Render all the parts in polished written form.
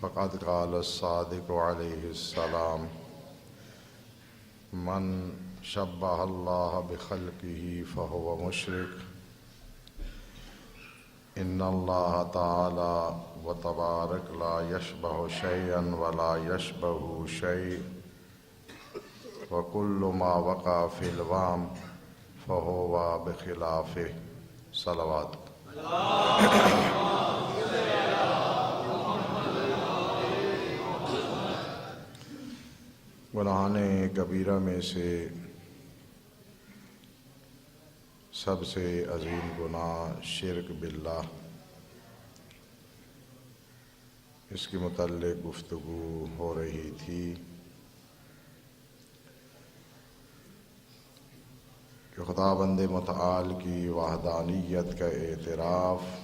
فقد قال الصادق علیہ السلام من شبہ اللہ بخلقہ فہو مشرک ان اللہ تعالی و تبارک لا یشبہ شیئا ولا یشبہ شیء وکل ما وقع فی الوام فہو بخلافہ صلوات۔ گناہان کبیرہ میں سے سب سے عظیم گناہ شرک باللہ، اس کے متعلق گفتگو ہو رہی تھی کہ خدا بند متعال کی وحدانیت کا اعتراف،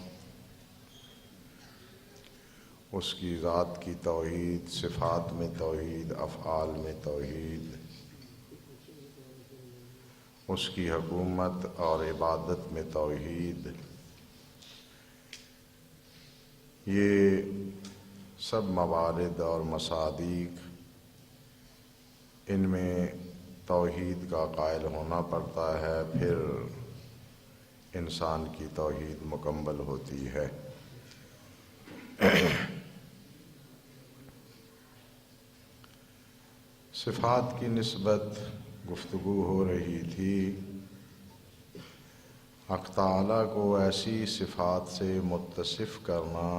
اس کی ذات کی توحید، صفات میں توحید، افعال میں توحید، اس کی حکومت اور عبادت میں توحید، یہ سب موارد اور مصادیق، ان میں توحید کا قائل ہونا پڑتا ہے، پھر انسان کی توحید مکمل ہوتی ہے۔ صفات کی نسبت گفتگو ہو رہی تھی۔ حق تعالیٰ کو ایسی صفات سے متصف کرنا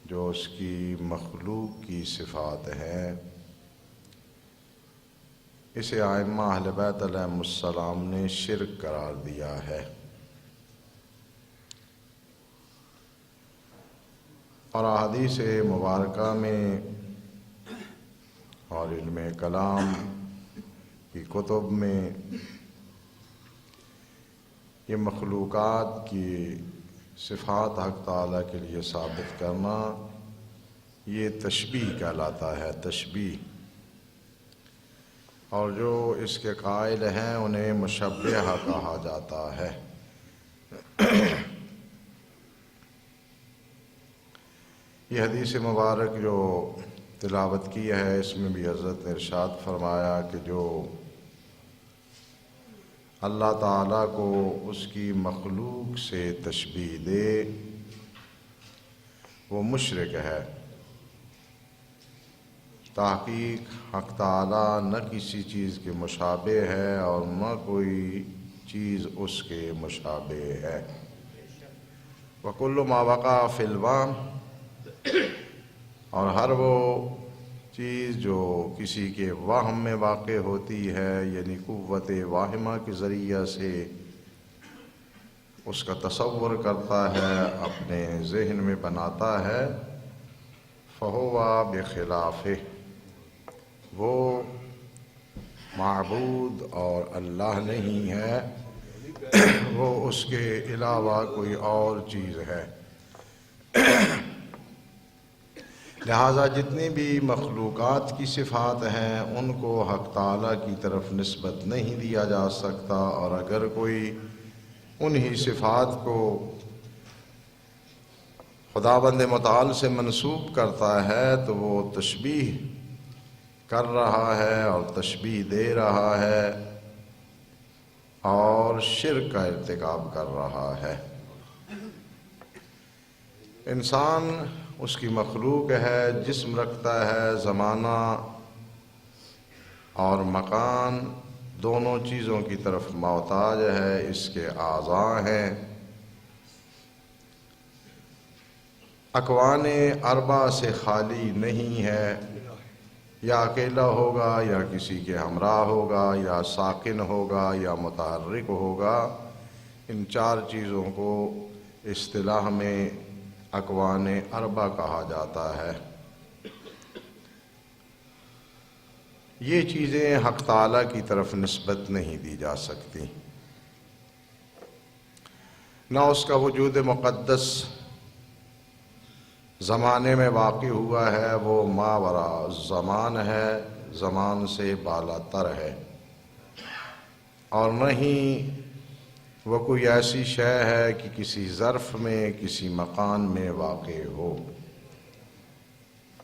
جو اس کی مخلوق کی صفات ہیں، اسے ائمہ اہل بیت علیہم السلام نے شرک قرار دیا ہے، اور احادیث مبارکہ میں اور علم کلام کی کتب میں یہ مخلوقات کی صفات حق تعالیٰ کے لیے ثابت کرنا، یہ تشبیہ کہلاتا ہے، تشبیہ، اور جو اس کے قائل ہیں انہیں مشبہہ کہا جاتا ہے۔ یہ حدیث مبارک جو تلاوت کی ہے، اس میں بھی حضرت نے ارشاد فرمایا کہ جو اللہ تعالیٰ کو اس کی مخلوق سے تشبیہ دے وہ مشرک ہے۔ تحقیق حق تعالیٰ نہ کسی چیز کے مشابہ ہے اور نہ کوئی چیز اس کے مشابہ ہے۔ وَكُلُّ مَا وَقَعَ فِي الْوَهْمِ، اور ہر وہ چیز جو کسی کے وہم میں واقع ہوتی ہے، یعنی قوت واہمہ کے ذریعہ سے اس کا تصور کرتا ہے، اپنے ذہن میں بناتا ہے، فَهُوَ بِخِلَافِهِ، وہ معبود اور اللہ نہیں ہے، وہ اس کے علاوہ کوئی اور چیز ہے۔ لہٰذا جتنی بھی مخلوقات کی صفات ہیں ان کو حق تعالیٰ کی طرف نسبت نہیں دیا جا سکتا، اور اگر کوئی انہی صفات کو خداوند متعال سے منسوب کرتا ہے تو وہ تشبیہ کر رہا ہے اور تشبیہ دے رہا ہے اور شرک کا ارتکاب کر رہا ہے۔ انسان اس کی مخلوق ہے، جسم رکھتا ہے، زمانہ اور مکان دونوں چیزوں کی طرف محتاج ہے، اس کے اعضاء ہیں۔ اکوان اربع سے خالی نہیں ہے، یا اکیلا ہوگا یا کسی کے ہمراہ ہوگا یا ساکن ہوگا یا متحرک ہوگا۔ ان چار چیزوں کو اصطلاح میں اکوان اربع کہا جاتا ہے۔ یہ چیزیں حق تعالیٰ کی طرف نسبت نہیں دی جا سکتی، نہ اس کا وجود مقدس زمانے میں واقع ہوا ہے، وہ ماوراء زمان ہے، زمان سے بالا تر ہے، اور نہ ہی وہ کوئی ایسی شے ہے کہ کسی ظرف میں، کسی مکان میں واقع ہو۔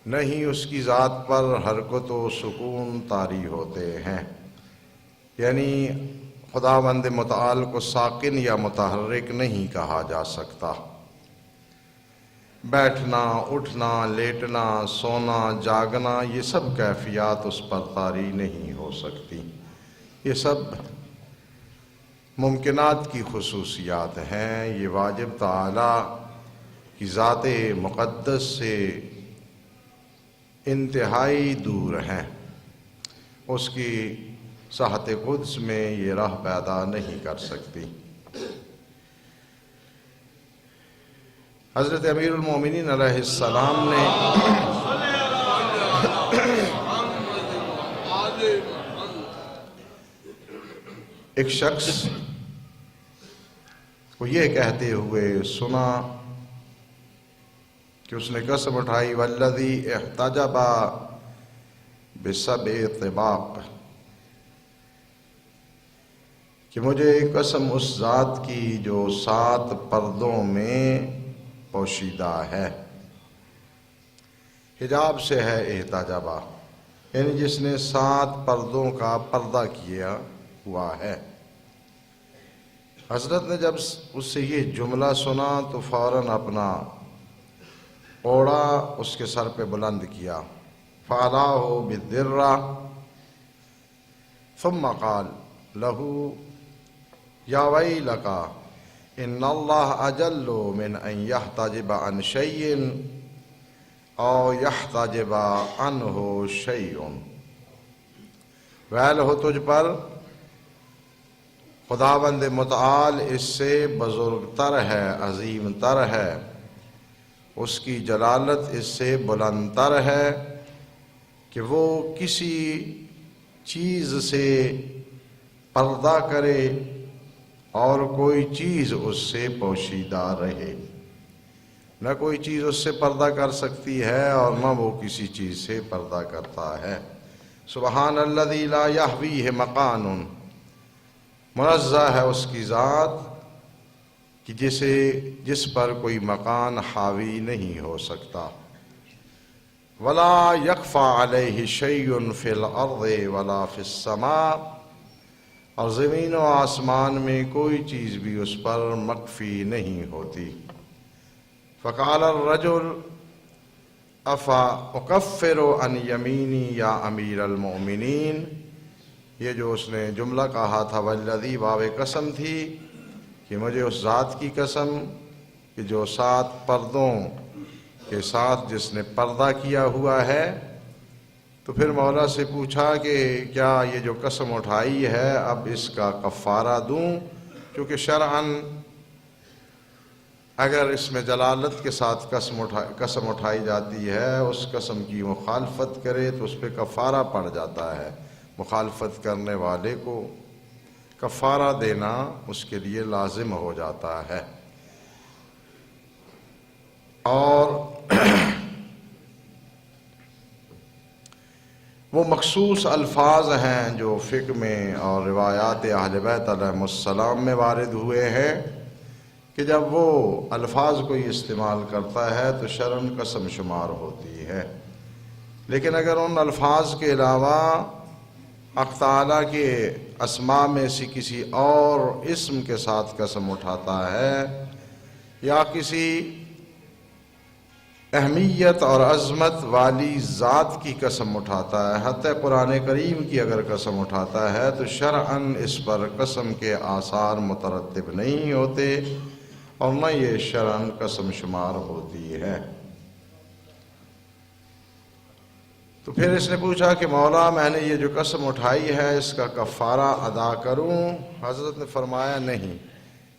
نہیں اس کی ذات پر حرکت و سکون طاری ہوتے ہیں، یعنی خداوند متعال کو ساکن یا متحرک نہیں کہا جا سکتا۔ بیٹھنا، اٹھنا، لیٹنا، سونا، جاگنا، یہ سب کیفیات اس پر طاری نہیں ہو سکتی۔ یہ سب ممکنات کی خصوصیات ہیں، یہ واجب تعالی کی ذات مقدس سے انتہائی دور ہیں، اس کی صحت قدس میں یہ راہ پیدا نہیں کر سکتی۔ حضرت امیر المومنین علیہ السلام نے ایک شخص کو یہ کہتے ہوئے سنا کہ اس نے قسم اٹھائی، والذی احتجب بسبع طباق، کہ مجھے قسم اس ذات کی جو 7 پردوں میں پوشیدہ ہے۔ حجاب سے ہے احتجابہ، یعنی جس نے 7 پردوں کا پردہ کیا ہوا ہے۔ حضرت نے جب اس سے یہ جملہ سنا تو فوراً اپنا اوڑا اس کے سر پہ بلند کیا، فَعَلَاهُ بِالذِّرَّةِ ثُمَّ قال لَهُ يَا وَيْلَكَ إِنَّ اللَّهَ أَجَلُّ مِنْ أَنْ يَحْتَجِبَ عَنْ شَيْءٍ أَوْ يَحْتَجِبَ عَنْهُ شَيْءٌ، ویل ہو تجھ پر، خداوند متعال اس سے بزرگ تر ہے، عظیم تر ہے، اس کی جلالت اس سے بلند تر ہے کہ وہ کسی چیز سے پردہ کرے اور کوئی چیز اس سے پوشیدہ رہے۔ نہ کوئی چیز اس سے پردہ کر سکتی ہے اور نہ وہ کسی چیز سے پردہ کرتا ہے۔ سبحان الذی لا یحویہ مکان، منزہ ہے اس کی ذات کہ جس پر کوئی مکان حاوی نہیں ہو سکتا۔ ولا یخفی علیہ شیء فی الارض ولا فی السماء، اور زمین و آسمان میں کوئی چیز بھی اس پر مخفی نہیں ہوتی۔ فقال الرجل افا اکفر عن یمینی یا امیر المؤمنین، یہ جو اس نے جملہ کہا تھا والذی، واو قسم تھی کہ مجھے اس ذات کی قسم کہ جو 7 پردوں کے ساتھ جس نے پردہ کیا ہوا ہے۔ تو پھر مولا سے پوچھا کہ کیا یہ جو قسم اٹھائی ہے اب اس کا کفارہ دوں، کیونکہ شرعاً اگر اس میں جلالت کے ساتھ قسم اٹھائی جاتی ہے، اس قسم کی مخالفت کرے تو اس پہ کفارہ پڑ جاتا ہے، مخالفت کرنے والے کو کفارہ دینا اس کے لیے لازم ہو جاتا ہے۔ اور وہ مخصوص الفاظ ہیں جو فقہ میں اور روایات اہل بیت علیہم السلام میں وارد ہوئے ہیں کہ جب وہ الفاظ کوئی استعمال کرتا ہے تو شرعاً قسم شمار ہوتی ہے، لیکن اگر ان الفاظ کے علاوہ حق تعالیٰ کے اسماء میں سے کسی اور اسم کے ساتھ قسم اٹھاتا ہے یا کسی اہمیت اور عظمت والی ذات کی قسم اٹھاتا ہے، حتی قرآن کریم کی اگر قسم اٹھاتا ہے تو شرعاً اس پر قسم کے آثار مترتب نہیں ہوتے اور نہ یہ شرعاً قسم شمار ہوتی ہے۔ تو پھر اس نے پوچھا کہ مولا میں نے یہ جو قسم اٹھائی ہے اس کا کفارہ ادا کروں؟ حضرت نے فرمایا نہیں،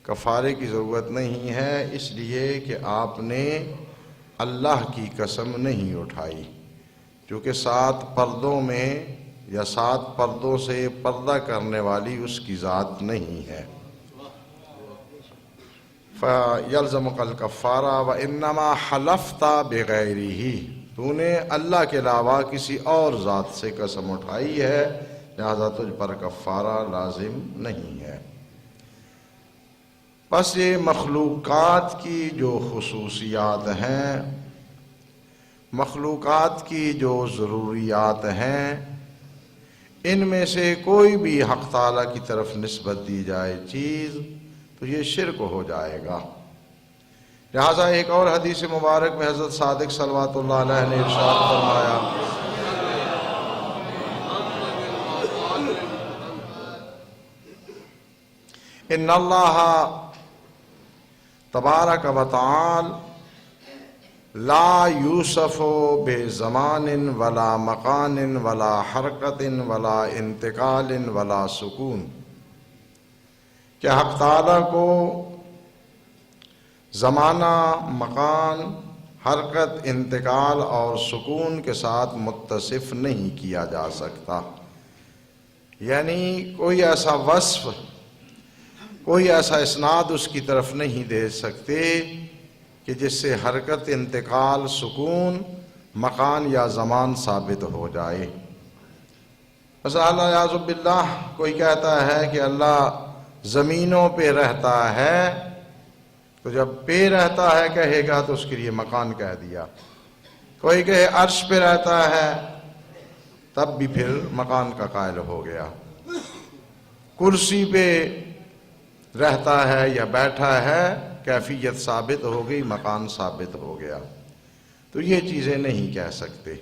کفارے کی ضرورت نہیں ہے، اس لیے کہ آپ نے اللہ کی قسم نہیں اٹھائی، کیونکہ 7 پردوں میں یا 7 پردوں سے پردہ کرنے والی اس کی ذات نہیں ہے۔ فَيَلْزَمُكَ الْكَفَّارَةُ وَإِنَّمَا حَلَفْتَ بِغَيْرِهِ، تو نے اللہ کے علاوہ کسی اور ذات سے قسم اٹھائی ہے، لہذا تجھ پر کفارہ لازم نہیں ہے۔ بس یہ مخلوقات کی جو خصوصیات ہیں، مخلوقات کی جو ضروریات ہیں ان میں سے کوئی بھی حق تعالیٰ کی طرف نسبت دی جائے چیز تو یہ شرک ہو جائے گا۔ لہٰذا ایک اور حدیث مبارک میں حضرت صادق صلوات اللہ علیہ نے ارشاد فرمایا، ان اللہ تبارک و تعالی لا یوصف بزمان ولا مکان ولا حرکت ولا انتقال ولا سکون، کہ حق تعالیٰ کو زمانہ، مکان، حرکت، انتقال اور سکون کے ساتھ متصف نہیں کیا جا سکتا۔ یعنی کوئی ایسا وصف، کوئی ایسا اسناد اس کی طرف نہیں دے سکتے کہ جس سے حرکت، انتقال، سکون، مکان یا زمان ثابت ہو جائے۔ مثلا اللہ اعوذ باللہ کوئی کہتا ہے کہ اللہ زمینوں پہ رہتا ہے، تو جب پہ رہتا ہے کہے گا تو اس کے لیے مکان کہہ دیا۔ کوئی کہے عرش پہ رہتا ہے تب بھی پھر مکان کا قائل ہو گیا۔ کرسی پہ رہتا ہے یا بیٹھا ہے، کیفیت ثابت ہو گئی، مکان ثابت ہو گیا۔ تو یہ چیزیں نہیں کہہ سکتے۔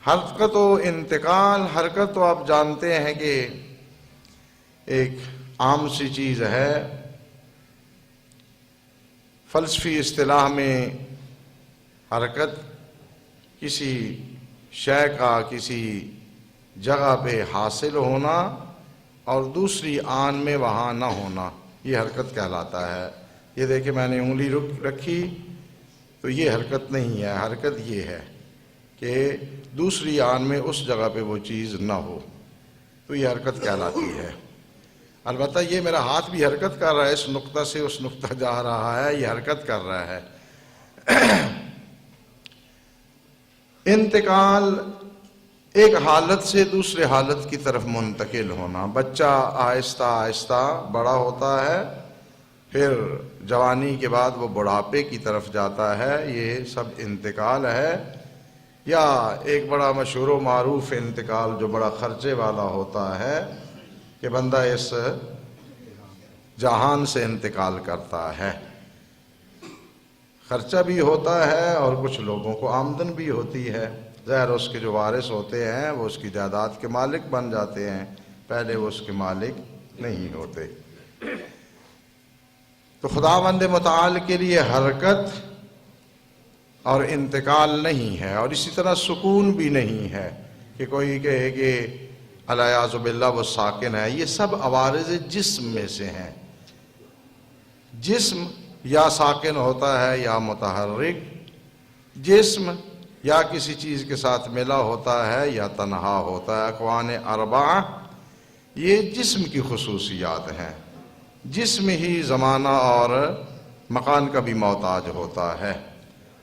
حرکت و انتقال، حرکت تو آپ جانتے ہیں کہ ایک عام سی چیز ہے، فلسفی اصطلاح میں حرکت کسی شے کا کسی جگہ پہ حاصل ہونا اور دوسری آن میں وہاں نہ ہونا، یہ حرکت کہلاتا ہے۔ یہ دیکھیں میں نے انگلی رکھی تو یہ حرکت نہیں ہے، حرکت یہ ہے کہ دوسری آن میں اس جگہ پہ وہ چیز نہ ہو، تو یہ حرکت کہلاتی ہے۔ البتہ یہ میرا ہاتھ بھی حرکت کر رہا ہے، اس نقطہ سے اس نقطہ جا رہا ہے، یہ حرکت کر رہا ہے۔ انتقال ایک حالت سے دوسرے حالت کی طرف منتقل ہونا۔ بچہ آہستہ آہستہ بڑا ہوتا ہے، پھر جوانی کے بعد وہ بڑھاپے کی طرف جاتا ہے، یہ سب انتقال ہے۔ یا ایک بڑا مشہور و معروف انتقال جو بڑا خرچے والا ہوتا ہے کہ بندہ اس جہان سے انتقال کرتا ہے، خرچہ بھی ہوتا ہے اور کچھ لوگوں کو آمدن بھی ہوتی ہے۔ ظاہر اس کے جو وارث ہوتے ہیں وہ اس کی جائیداد کے مالک بن جاتے ہیں، پہلے وہ اس کے مالک نہیں ہوتے۔ تو خداوند متعال کے لیے حرکت اور انتقال نہیں ہے، اور اسی طرح سکون بھی نہیں ہے کہ کوئی کہے کہ الیاذ باللہ وہ ساکن ہے۔ یہ سب عوارض جسم میں سے ہیں۔ جسم یا ساکن ہوتا ہے یا متحرک، جسم یا کسی چیز کے ساتھ ملا ہوتا ہے یا تنہا ہوتا ہے۔ اکوان اربعہ یہ جسم کی خصوصیات ہیں۔ جسم ہی زمانہ اور مکان کا بھی محتاج ہوتا ہے۔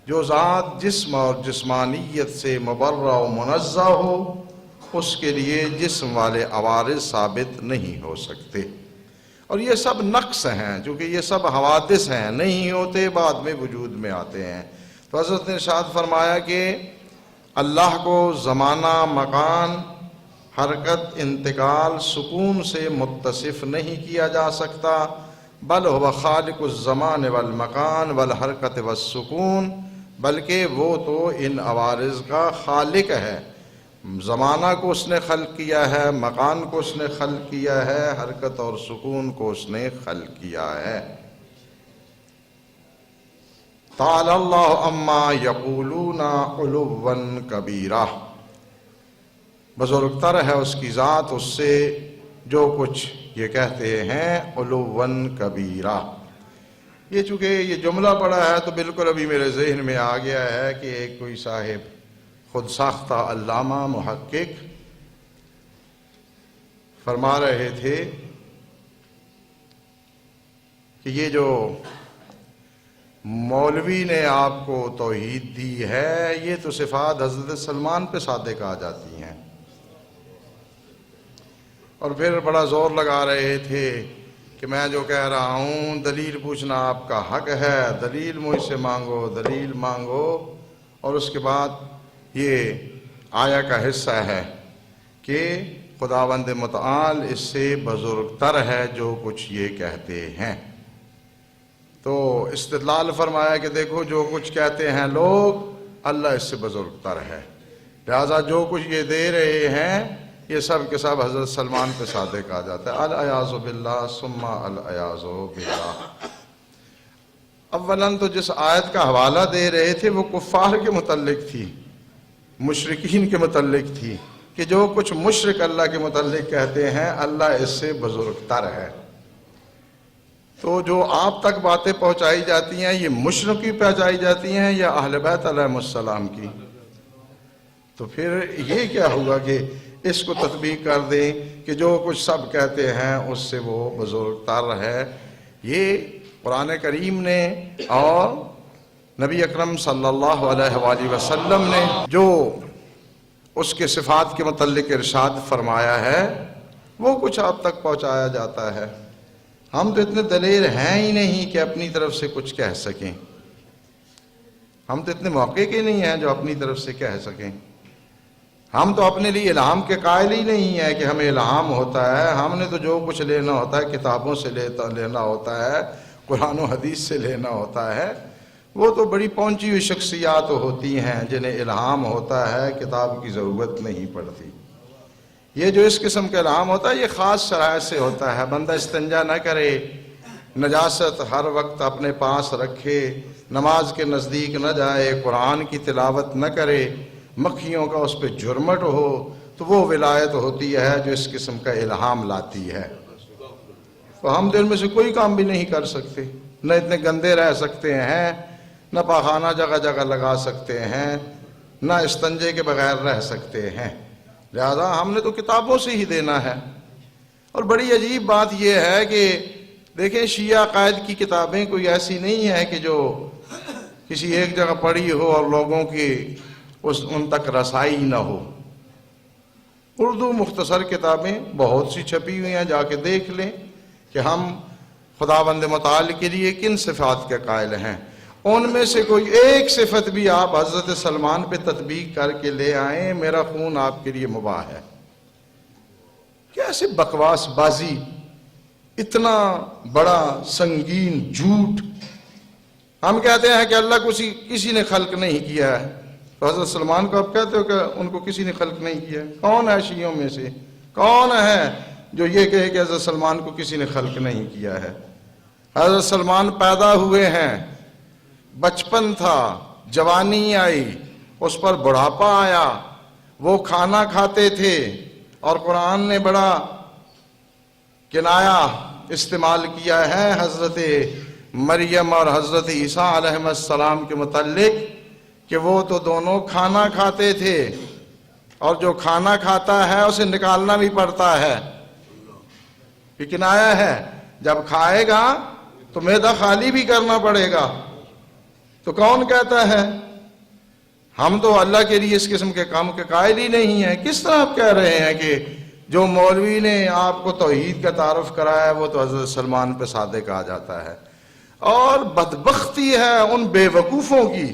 جو ذات جسم اور جسمانیت سے مبرہ و منزہ ہو اس کے لیے جسم والے عوارض ثابت نہیں ہو سکتے، اور یہ سب نقص ہیں، چونکہ یہ سب حوادث ہیں، نہیں ہوتے بعد میں وجود میں آتے ہیں۔ تو حضرت نے ارشاد فرمایا کہ اللہ کو زمانہ، مکان، حرکت، انتقال، سکون سے متصف نہیں کیا جا سکتا، بل هو خالق الزمان والمکان والحرکت والسکون، بلکہ وہ تو ان عوارض کا خالق ہے۔ زمانہ کو اس نے خلق کیا ہے، مکان کو اس نے خلق کیا ہے، حرکت اور سکون کو اس نے خلق کیا ہے۔ تعالی اللہ عما یقولون علوا کبیرہ، بزرگ تر ہے اس کی ذات اس سے جو کچھ یہ کہتے ہیں علوا کبیرہ۔ یہ چونکہ یہ جملہ پڑا ہے تو بالکل ابھی میرے ذہن میں آ گیا ہے کہ ایک کوئی صاحب خود ساختہ علامہ محقق فرما رہے تھے کہ یہ جو مولوی نے آپ کو توحید دی ہے یہ تو صفات حضرت سلمان پہ صادق آ جاتی ہیں، اور پھر بڑا زور لگا رہے تھے کہ میں جو کہہ رہا ہوں دلیل پوچھنا آپ کا حق ہے، دلیل مجھ سے مانگو، دلیل مانگو۔ اور اس کے بعد یہ آیا کا حصہ ہے کہ خداوند متعال اس سے بزرگ تر ہے جو کچھ یہ کہتے ہیں۔ تو استدلال فرمایا کہ دیکھو جو کچھ کہتے ہیں لوگ، اللہ اس سے بزرگ تر ہے، لہذا جو کچھ یہ دے رہے ہیں یہ سب کے سب حضرت سلمان پہ صادق آ جاتا ہے۔ العیاذ باللہ ثم العیاذ باللہ۔ اولاً تو جس آیت کا حوالہ دے رہے تھے وہ کفار کے متعلق تھی، مشرکین کے متعلق تھی، کہ جو کچھ مشرک اللہ کے متعلق کہتے ہیں اللہ اس سے بزرگ تر ہے۔ تو جو آپ تک باتیں پہنچائی جاتی ہیں یہ مشرک کی پہنچائی جاتی ہیں یا اہل بیت علیہ السلام کی؟ تو پھر یہ کیا ہوا کہ اس کو تطبیق کر دیں کہ جو کچھ سب کہتے ہیں اس سے وہ بزرگ تر ہے۔ یہ قرآن کریم نے اور نبی اکرم صلی اللہ علیہ وآلہ وسلم نے جو اس کے صفات کے متعلق ارشاد فرمایا ہے وہ کچھ آپ تک پہنچایا جاتا ہے۔ ہم تو اتنے دلیر ہیں ہی نہیں کہ اپنی طرف سے کچھ کہہ سکیں، ہم تو اتنے موقع کے نہیں ہیں جو اپنی طرف سے کہہ سکیں۔ ہم تو اپنے لیے الہام کے قائل ہی نہیں ہے کہ ہمیں الہام ہوتا ہے۔ ہم نے تو جو کچھ لینا ہوتا ہے کتابوں سے لینا ہوتا ہے، قرآن و حدیث سے لینا ہوتا ہے۔ وہ تو بڑی پہنچی ہوئی شخصیات ہوتی ہیں جنہیں الہام ہوتا ہے، کتاب کی ضرورت نہیں پڑتی۔ یہ جو اس قسم کا الہام ہوتا ہے یہ خاص شرائط سے ہوتا ہے۔ بندہ استنجا نہ کرے، نجاست ہر وقت اپنے پاس رکھے، نماز کے نزدیک نہ جائے، قرآن کی تلاوت نہ کرے، مکھیوں کا اس پہ جرمٹ ہو، تو وہ ولایت ہوتی ہے جو اس قسم کا الہام لاتی ہے۔ تو ہم دل میں سے کوئی کام بھی نہیں کر سکتے، نہ اتنے گندے رہ سکتے ہیں، نہ پاخانہ جگہ جگہ لگا سکتے ہیں، نہ استنجے کے بغیر رہ سکتے ہیں، لہذا ہم نے تو کتابوں سے ہی دینا ہے۔ اور بڑی عجیب بات یہ ہے کہ دیکھیں شیعہ عقائد کی کتابیں کوئی ایسی نہیں ہے کہ جو کسی ایک جگہ پڑھی ہو اور لوگوں کی ان تک رسائی نہ ہو۔ اردو مختصر کتابیں بہت سی چھپی ہوئی ہیں، جا کے دیکھ لیں کہ ہم خداوند متعال کے لیے کن صفات کے قائل ہیں۔ ان میں سے کوئی ایک صفت بھی آپ حضرت سلمان پہ تطبیق کر کے لے آئیں، میرا خون آپ کے لیے مباح ہے۔ کیسے بکواس بازی، اتنا بڑا سنگین جھوٹ۔ ہم کہتے ہیں کہ اللہ کو کسی نے خلق نہیں کیا ہے، تو حضرت سلمان کو آپ کہتے ہو کہ ان کو کسی نے خلق نہیں کیا ہے؟ کون ہے شیعوں میں سے، کون ہے جو یہ کہے کہ حضرت سلمان کو کسی نے خلق نہیں کیا ہے؟ حضرت سلمان پیدا ہوئے ہیں، بچپن تھا، جوانی آئی، اس پر بڑھاپا آیا، وہ کھانا کھاتے تھے، اور قرآن نے بڑا کنایا استعمال کیا ہے حضرت مریم اور حضرت عیسیٰ علیہ السلام کے متعلق کہ وہ تو دونوں کھانا کھاتے تھے، اور جو کھانا کھاتا ہے اسے نکالنا بھی پڑتا ہے۔ یہ کنایا ہے، جب کھائے گا تو معدہ خالی بھی کرنا پڑے گا۔ تو کون کہتا ہے؟ ہم تو اللہ کے لیے اس قسم کے کام کے قائل ہی نہیں ہیں۔ کس طرح آپ کہہ رہے ہیں کہ جو مولوی نے آپ کو توحید کا تعارف کرایا ہے وہ تو حضرت سلمان پہ صادق آ جاتا ہے؟ اور بدبختی ہے ان بے وقوفوں کی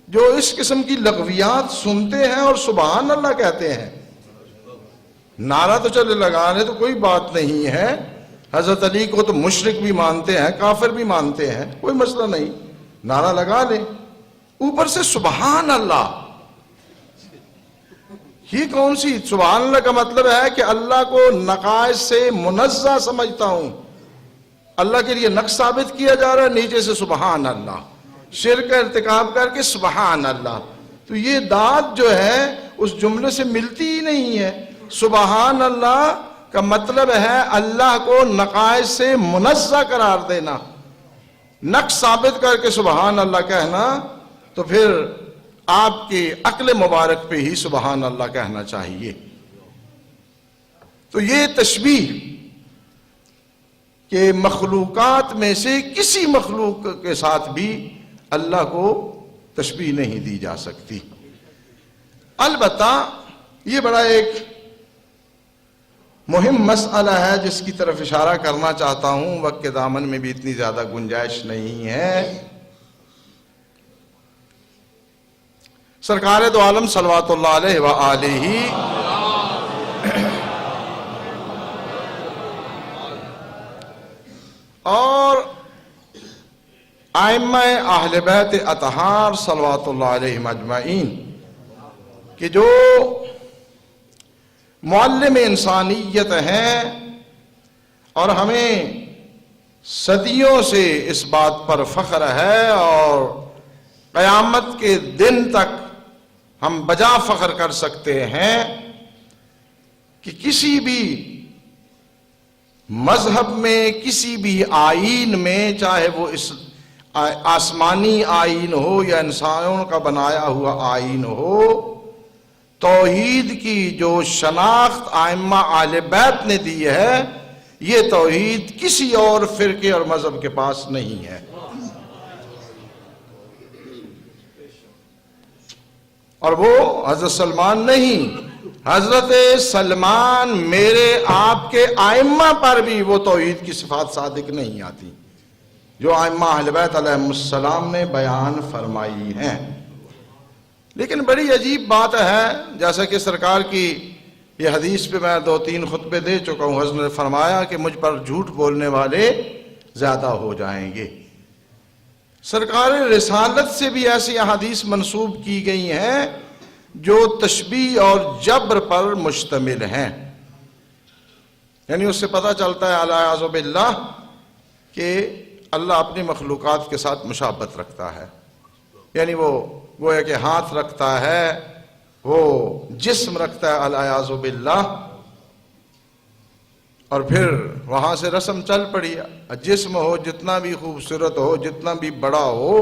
جو اس قسم کی لغویات سنتے ہیں اور سبحان اللہ کہتے ہیں۔ نعرہ تو چلے لگانے تو کوئی بات نہیں ہے، حضرت علی کو تو مشرک بھی مانتے ہیں، کافر بھی مانتے ہیں، کوئی مسئلہ نہیں، نعرہ لگا لیں، اوپر سے سبحان اللہ۔ یہ کون سی سبحان اللہ کا مطلب ہے کہ اللہ کو نقائص سے منزہ سمجھتا ہوں، اللہ کے لیے نقص ثابت کیا جا رہا ہے، نیچے سے سبحان اللہ، شرک کا ارتکاب کر کے سبحان اللہ۔ تو یہ داد جو ہے اس جملے سے ملتی ہی نہیں ہے۔ سبحان اللہ کا مطلب ہے اللہ کو نقائص سے منزہ قرار دینا، نقص ثابت کر کے سبحان اللہ کہنا، تو پھر آپ کی عقل مبارک پہ ہی سبحان اللہ کہنا چاہیے۔ تو یہ تشبیہ کہ مخلوقات میں سے کسی مخلوق کے ساتھ بھی اللہ کو تشبیہ نہیں دی جا سکتی۔ البتہ یہ بڑا ایک مہم مسئلہ ہے جس کی طرف اشارہ کرنا چاہتا ہوں، وقت کے دامن میں بھی اتنی زیادہ گنجائش نہیں ہے۔ سرکار دو عالم صلوات اللہ علیہ وآلہ اور ائمہ اہل بیت اطہار صلوات اللہ علیہم اجمعین کہ جو معلم انسانیت ہیں اور ہمیں صدیوں سے اس بات پر فخر ہے اور قیامت کے دن تک ہم بجا فخر کر سکتے ہیں کہ کسی بھی مذہب میں، کسی بھی آئین میں، چاہے وہ اس آسمانی آئین ہو یا انسانوں کا بنایا ہوا آئین ہو، توحید کی جو شناخت ائمہ اہل بیت نے دی ہے، یہ توحید کسی اور فرقے اور مذہب کے پاس نہیں ہے۔ اور وہ حضرت سلمان نہیں، حضرت سلمان میرے آپ کے ائمہ پر بھی وہ توحید کی صفات صادق نہیں آتی جو ائمہ اہل بیت علیہم السلام نے بیان فرمائی ہیں۔ لیکن بڑی عجیب بات ہے، جیسا کہ سرکار کی یہ حدیث پہ میں 2-3 خطبے دے چکا ہوں، حضرت نے فرمایا کہ مجھ پر جھوٹ بولنے والے زیادہ ہو جائیں گے۔ سرکار رسالت سے بھی ایسی احادیث منسوب کی گئی ہیں جو تشبیہ اور جبر پر مشتمل ہیں، یعنی اس سے پتہ چلتا ہے العیاذ باللہ کہ اللہ اپنی مخلوقات کے ساتھ مشابہت رکھتا ہے، یعنی وہ گویا کہ ہاتھ رکھتا ہے، وہ جسم رکھتا ہے العیاذ باللہ، اور پھر وہاں سے رسم چل پڑی۔ جسم ہو جتنا بھی خوبصورت ہو، جتنا بھی بڑا ہو،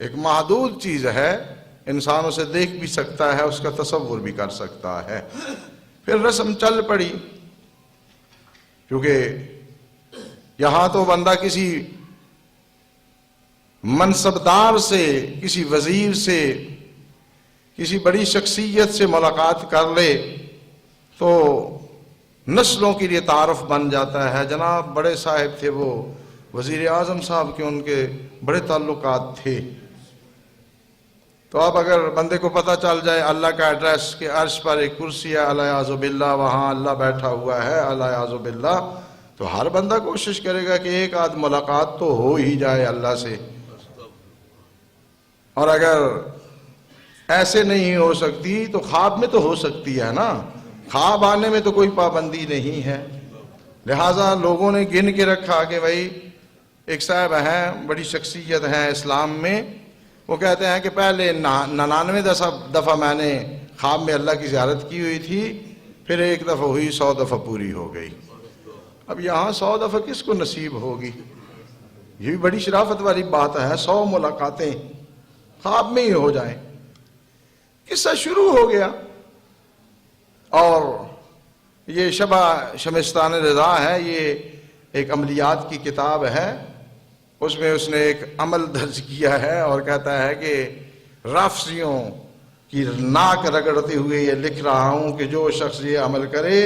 ایک محدود چیز ہے، انسان اسے دیکھ بھی سکتا ہے، اس کا تصور بھی کر سکتا ہے۔ پھر رسم چل پڑی، کیونکہ یہاں تو بندہ کسی منصبدار سے، کسی وزیر سے، کسی بڑی شخصیت سے ملاقات کر لے تو نسلوں کے لیے تعارف بن جاتا ہے، جناب بڑے صاحب تھے وہ، وزیر اعظم صاحب کے ان کے بڑے تعلقات تھے۔ تو اب اگر بندے کو پتہ چل جائے اللہ کا ایڈریس کہ عرش پر ایک کرسی ہے العیاذ باللہ، وہاں اللہ بیٹھا ہوا ہے العیاذ باللہ، تو ہر بندہ کوشش کرے گا کہ ایک آدھ ملاقات تو ہو ہی جائے اللہ سے۔ اور اگر ایسے نہیں ہو سکتی تو خواب میں تو ہو سکتی ہے نا، خواب آنے میں تو کوئی پابندی نہیں ہے۔ لہٰذا لوگوں نے گن کے رکھا کہ بھائی ایک صاحب ہیں، بڑی شخصیت ہیں اسلام میں، وہ کہتے ہیں کہ پہلے 99 دفعہ میں نے خواب میں اللہ کی زیارت کی ہوئی تھی، پھر ایک دفعہ ہوئی، 100 دفعہ پوری ہو گئی۔ اب یہاں 100 دفعہ کس کو نصیب ہوگی؟ یہ بھی بڑی شرافت والی بات ہے، 100 ملاقاتیں خواب میں ہی ہو جائیں۔ قصہ شروع ہو گیا، اور یہ شبہ شمستان رضا ہے، یہ ایک عملیات کی کتاب ہے، اس میں اس نے ایک عمل درج کیا ہے اور کہتا ہے کہ رافضیوں کی ناک رگڑتے ہوئے یہ لکھ رہا ہوں کہ جو شخص یہ عمل کرے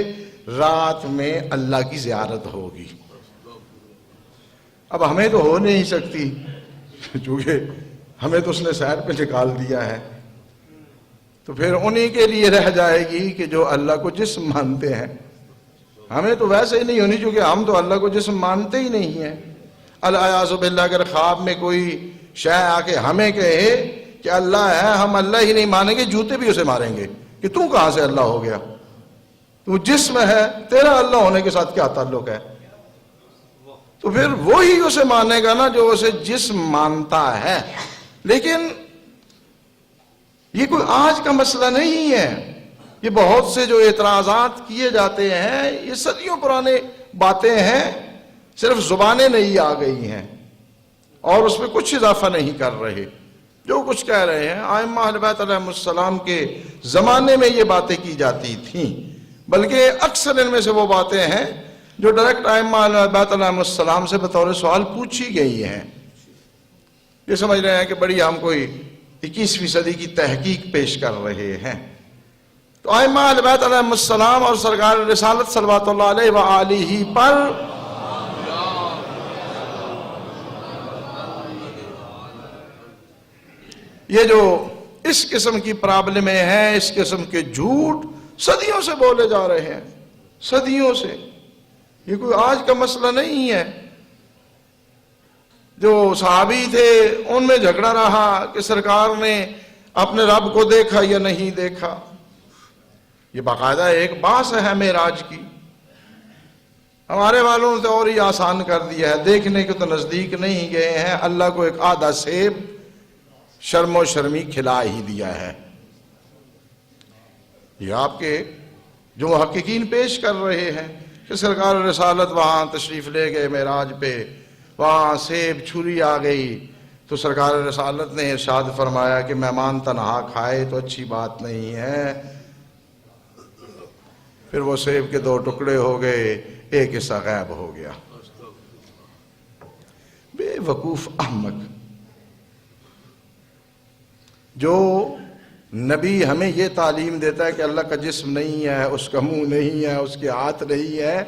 رات میں اللہ کی زیارت ہوگی۔ اب ہمیں تو ہو نہیں سکتی چونکہ ہمیں تو اس نے سیر پہ نکال دیا ہے، تو پھر انہی کے لیے رہ جائے گی کہ جو اللہ کو جسم مانتے ہیں۔ ہمیں تو ویسے ہی نہیں ہونی، چونکہ ہم تو اللہ کو جسم مانتے ہی نہیں ہیں۔ العیاذ باللہ اگر خواب میں کوئی شے آ کے ہمیں کہے کہ اللہ ہے، ہم اللہ ہی نہیں مانیں گے، جوتے بھی اسے ماریں گے کہ تو کہاں سے اللہ ہو گیا، تو جسم ہے، تیرا اللہ ہونے کے ساتھ کیا تعلق ہے؟ تو پھر وہی اسے مانے گا نا جو اسے جسم مانتا ہے۔ لیکن یہ کوئی آج کا مسئلہ نہیں ہے، یہ بہت سے جو اعتراضات کیے جاتے ہیں یہ صدیوں پرانے باتیں ہیں، صرف زبانیں نئی آ گئی ہیں اور اس میں کچھ اضافہ نہیں کر رہے۔ جو کچھ کہہ رہے ہیں ائمہ اہل بیت علیہم السلام کے زمانے میں یہ باتیں کی جاتی تھیں، بلکہ اکثر ان میں سے وہ باتیں ہیں جو ڈائریکٹ ائمہ اہل بیت علیہم السلام سے بطور سوال پوچھی گئی ہیں۔ یہ سمجھ رہے ہیں کہ بڑی ہم کوئی 21ویں صدی کی تحقیق پیش کر رہے ہیں۔ تو ائمہ اہل بیت علیہم السلام اور سرکار رسالت صلوات اللہ علیہ وآلہ پر یہ جو اس قسم کی پرابلمیں ہیں، اس قسم کے جھوٹ صدیوں سے بولے جا رہے ہیں، صدیوں سے۔ یہ کوئی آج کا مسئلہ نہیں ہے۔ جو صحابی تھے ان میں جھگڑا رہا کہ سرکار نے اپنے رب کو دیکھا یا نہیں دیکھا۔ یہ باقاعدہ ایک بحث ہے معراج کی۔ ہمارے والوں نے تو اور ہی آسان کر دیا ہے، دیکھنے کے تو نزدیک نہیں گئے ہیں، اللہ کو ایک آدھا سیب شرم و شرمی کھلا ہی دیا ہے۔ یہ آپ کے جو محققین پیش کر رہے ہیں کہ سرکار رسالت وہاں تشریف لے گئے معراج پہ، وہاں سیب چھری آ گئی تو سرکار رسالت نے ارشاد فرمایا کہ مہمان تنہا کھائے تو اچھی بات نہیں ہے۔ پھر وہ سیب کے 2 ٹکڑے ہو گئے، ایک حصہ غائب ہو گیا۔ بے وقوف احمق۔ جو نبی ہمیں یہ تعلیم دیتا ہے کہ اللہ کا جسم نہیں ہے، اس کا منہ نہیں ہے، اس کے ہاتھ نہیں ہے،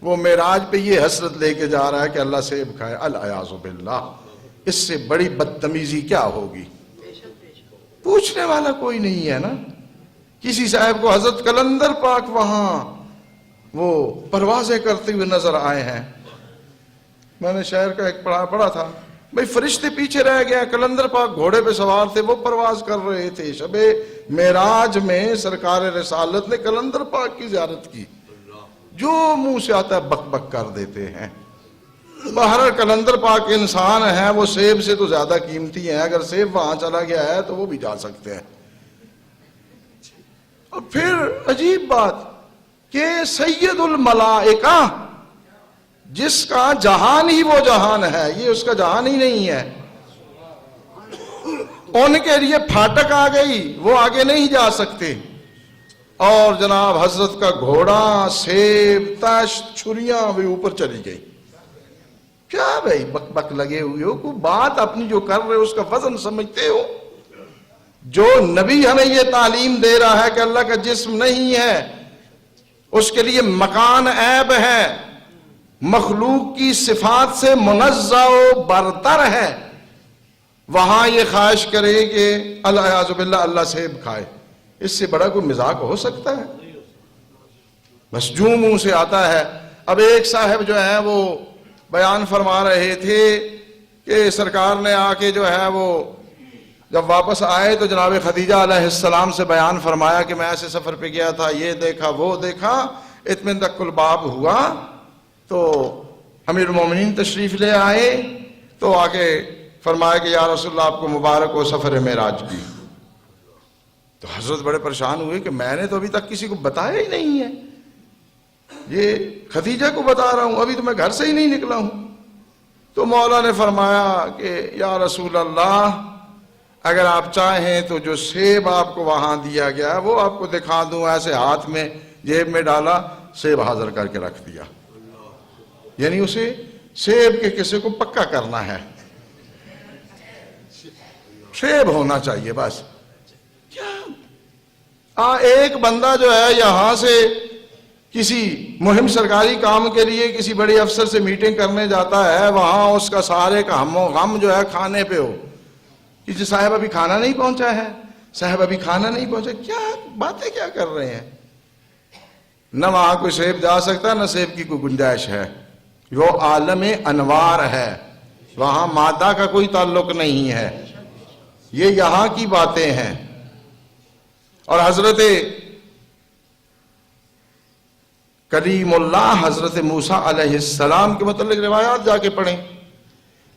وہ معراج پہ یہ حسرت لے کے جا رہا ہے کہ اللہ سیب کھائے۔ العیاذ باللہ، اس سے بڑی بدتمیزی کیا ہوگی؟ پوچھنے والا کوئی نہیں ہے نا۔ کسی صاحب کو حضرت قلندر پاک وہاں وہ پروازیں کرتے ہوئے نظر آئے ہیں۔ میں نے شہر کا ایک پڑھا تھا، بھئی فرشتے پیچھے رہ گئے، قلندر پاک گھوڑے پہ سوار تھے، وہ پرواز کر رہے تھے۔ شب معراج میں سرکار رسالت نے قلندر پاک کی زیارت کی۔ جو منہ سے آتا ہے بک بک کر دیتے ہیں۔ بہر قلندر پاک انسان ہے، وہ سیب سے تو زیادہ قیمتی ہیں، اگر سیب وہاں چلا گیا ہے تو وہ بھی جا سکتے ہیں۔ اور پھر عجیب بات کہ سید الملائکہ، جس کا جہان ہی وہ جہان ہے، یہ اس کا جہان ہی نہیں ہے، ان کے لیے پھاٹک آ گئی، وہ آگے نہیں جا سکتے۔ اور جناب حضرت کا گھوڑا، سیب، تشت، چھریاں بھی اوپر چلی گئی۔ کیا بھائی بک بک لگے ہوئے ہو؟ کوئی بات اپنی جو کر رہے ہو اس کا وزن سمجھتے ہو؟ جو نبی ہمیں یہ تعلیم دے رہا ہے کہ اللہ کا جسم نہیں ہے، اس کے لیے مکان عیب ہے، مخلوق کی صفات سے منزہ و برتر ہے، وہاں یہ خواہش کرے کہ العیاذ باللہ اللہ سیب کھائے، اس سے بڑا کوئی مذاق ہو سکتا ہے؟ بس جو منہ سے آتا ہے۔ اب ایک صاحب جو ہے وہ بیان فرما رہے تھے کہ سرکار نے آ کے جو ہے وہ جب واپس آئے تو جناب خدیجہ علیہ السلام سے بیان فرمایا کہ میں ایسے سفر پہ گیا تھا، یہ دیکھا وہ دیکھا، اطمینان تک الباب ہوا تو امیر المومنین تشریف لے آئے تو آ کے فرمایا کہ یا رسول اللہ آپ کو مبارک ہو سفر معراج کی۔ تو حضرت بڑے پریشان ہوئے کہ میں نے تو ابھی تک کسی کو بتایا ہی نہیں ہے، یہ خدیجہ کو بتا رہا ہوں، ابھی تو میں گھر سے ہی نہیں نکلا ہوں۔ تو مولا نے فرمایا کہ یا رسول اللہ اگر آپ چاہیں تو جو سیب آپ کو وہاں دیا گیا وہ آپ کو دکھا دوں۔ ایسے ہاتھ میں جیب میں ڈالا، سیب حاضر کر کے رکھ دیا۔ یعنی اسے سیب کے قصے کو پکا کرنا ہے، سیب ہونا چاہیے بس۔ کیا ایک بندہ جو ہے یہاں سے کسی مہم سرکاری کام کے لیے کسی بڑے افسر سے میٹنگ کرنے جاتا ہے، وہاں اس کا سارے کا ہم و غم جو ہے کھانے پہ ہو کہ جی صاحب ابھی کھانا نہیں پہنچا ہے، صاحب ابھی کھانا نہیں پہنچا۔ کیا باتیں کیا کر رہے ہیں؟ نہ وہاں کوئی سیب جا سکتا، نہ سیب کی کوئی گنجائش ہے۔ وہ عالم انوار ہے، وہاں مادہ کا کوئی تعلق نہیں ہے، یہ یہاں کی باتیں ہیں۔ اور حضرت کلیم اللہ حضرت موسیٰ علیہ السلام کے متعلق روایات جا کے پڑھیں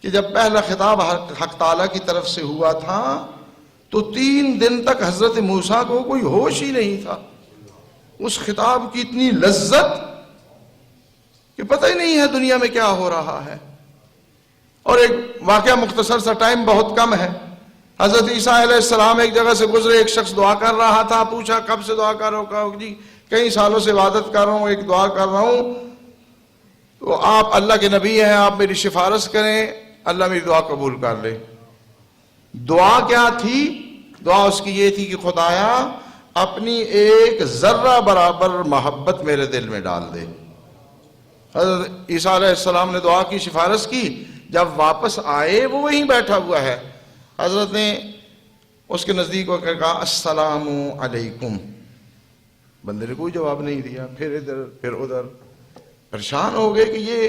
کہ جب پہلا خطاب حق تعالیٰ کی طرف سے ہوا تھا تو 3 دن تک حضرت موسیٰ کو کوئی ہوش ہی نہیں تھا۔ اس خطاب کی اتنی لذت کہ پتہ ہی نہیں ہے دنیا میں کیا ہو رہا ہے۔ اور ایک واقعہ مختصر سا، ٹائم بہت کم ہے۔ حضرت عیسیٰ علیہ السلام ایک جگہ سے گزرے، ایک شخص دعا کر رہا تھا، پوچھا کب سے دعا کر رہا ہو؟ کہا جی کئی سالوں سے عبادت کر رہا ہوں، ایک دعا کر رہا ہوں، تو آپ اللہ کے نبی ہیں، آپ میری سفارش کریں، اللہ میری دعا قبول کر لے۔ دعا کیا تھی؟ دعا اس کی یہ تھی کہ خدایا اپنی ایک ذرہ برابر محبت میرے دل میں ڈال دے۔ حضرت عیسیٰ علیہ السلام نے دعا کی، سفارش کی، جب واپس آئے وہ وہیں بیٹھا ہوا ہے۔ حضرت نے اس کے نزدیک ہو کر کہا السلام علیکم، بندے نے کوئی جواب نہیں دیا، پھر ادھر پھر ادھر، پریشان ہو گئے کہ یہ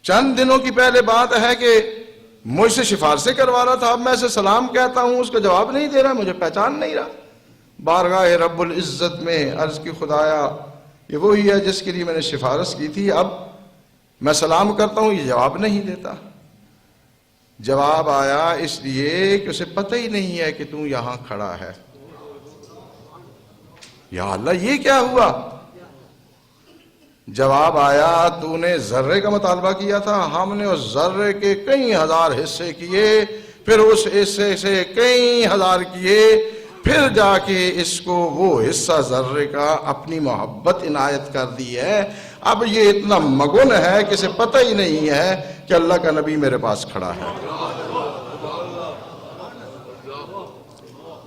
چند دنوں کی پہلے بات ہے کہ مجھ سے سفارشیں کروا رہا تھا، اب میں اسے سلام کہتا ہوں اس کا جواب نہیں دے رہا، مجھے پہچان نہیں رہا۔ بارگاہ رب العزت میں عرض کی خدایا یہ وہی ہے جس کے لیے میں نے سفارش کی تھی، اب میں سلام کرتا ہوں یہ جواب نہیں دیتا۔ جواب آیا اس لیے کہ اسے پتہ ہی نہیں ہے کہ تو یہاں کھڑا ہے۔ یا اللہ یہ کیا ہوا؟ جواب آیا تو نے ذرے کا مطالبہ کیا تھا، ہم نے اس ذرے کے کئی ہزار حصے کیے، پھر اس حصے سے کئی ہزار کیے، پھر جا کے اس کو وہ حصہ ذرے کا اپنی محبت عنایت کر دی ہے۔ اب یہ اتنا مگن ہے کہ اسے پتہ ہی نہیں ہے کہ اللہ کا نبی میرے پاس کھڑا ہے۔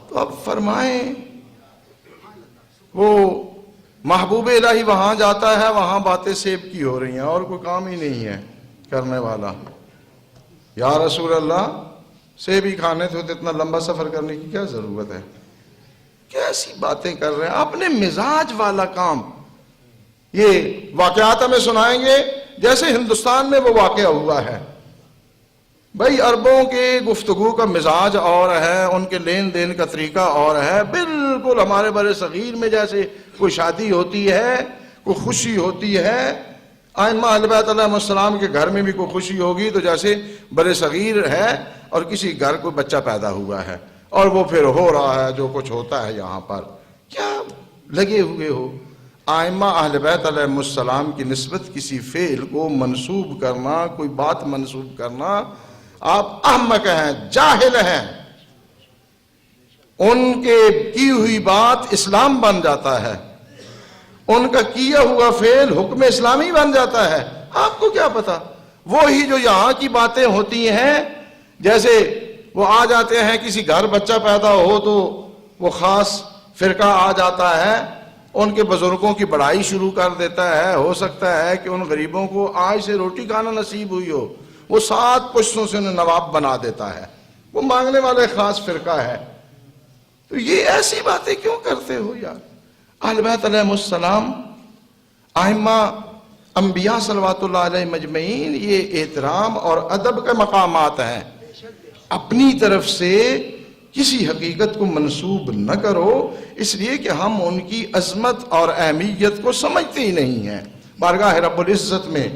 تو اب فرمائیں وہ محبوب الہی وہاں جاتا ہے، وہاں باتیں سیب کی ہو رہی ہیں اور کوئی کام ہی نہیں ہے کرنے والا۔ یا رسول اللہ سیب ہی کھانے تھے تو اتنا لمبا سفر کرنے کی کیا ضرورت ہے؟ کیسی باتیں کر رہے ہیں، اپنے مزاج والا کام۔ یہ واقعات ہمیں سنائیں گے جیسے ہندوستان میں وہ واقعہ ہوا ہے۔ بھائی عربوں کے گفتگو کا مزاج اور ہے، ان کے لین دین کا طریقہ اور ہے، بالکل ہمارے بر صغیر میں جیسے کوئی شادی ہوتی ہے، کوئی خوشی ہوتی ہے، ائمہ اہل بیت علیہ السلام کے گھر میں بھی کوئی خوشی ہوگی تو جیسے بر صغیر ہے اور کسی گھر کوئی بچہ پیدا ہوا ہے اور وہ پھر ہو رہا ہے جو کچھ ہوتا ہے یہاں پر، کیا لگے ہوئے ہو؟ ائمہ اہل بیت علیہ السلام کی نسبت کسی فعل کو منسوب کرنا، کوئی بات منسوب کرنا، آپ احمق ہیں، جاہل ہیں۔ ان کے کی ہوئی بات اسلام بن جاتا ہے، ان کا کیا ہوا فعل حکم اسلامی بن جاتا ہے، آپ کو کیا پتا؟ وہی جو یہاں کی باتیں ہوتی ہیں، جیسے وہ آ جاتے ہیں کسی گھر بچہ پیدا ہو تو وہ خاص فرقہ آ جاتا ہے، ان کے بزرگوں کی بڑائی شروع کر دیتا ہے، ہو سکتا ہے کہ ان غریبوں کو آج سے روٹی کھانا نصیب ہوئی ہو، وہ 7 پشتوں سے انہیں نواب بنا دیتا ہے، وہ مانگنے والے خاص فرقہ ہے۔ تو یہ ایسی باتیں کیوں کرتے ہو یار؟ اہل بیت علیہ السلام، ائمہ انبیاء صلوات اللہ علیہ مجمعین، یہ احترام اور ادب کے مقامات ہیں۔ اپنی طرف سے کسی حقیقت کو منسوب نہ کرو، اس لیے کہ ہم ان کی عظمت اور اہمیت کو سمجھتے ہی نہیں ہیں۔ بارگاہ رب العزت میں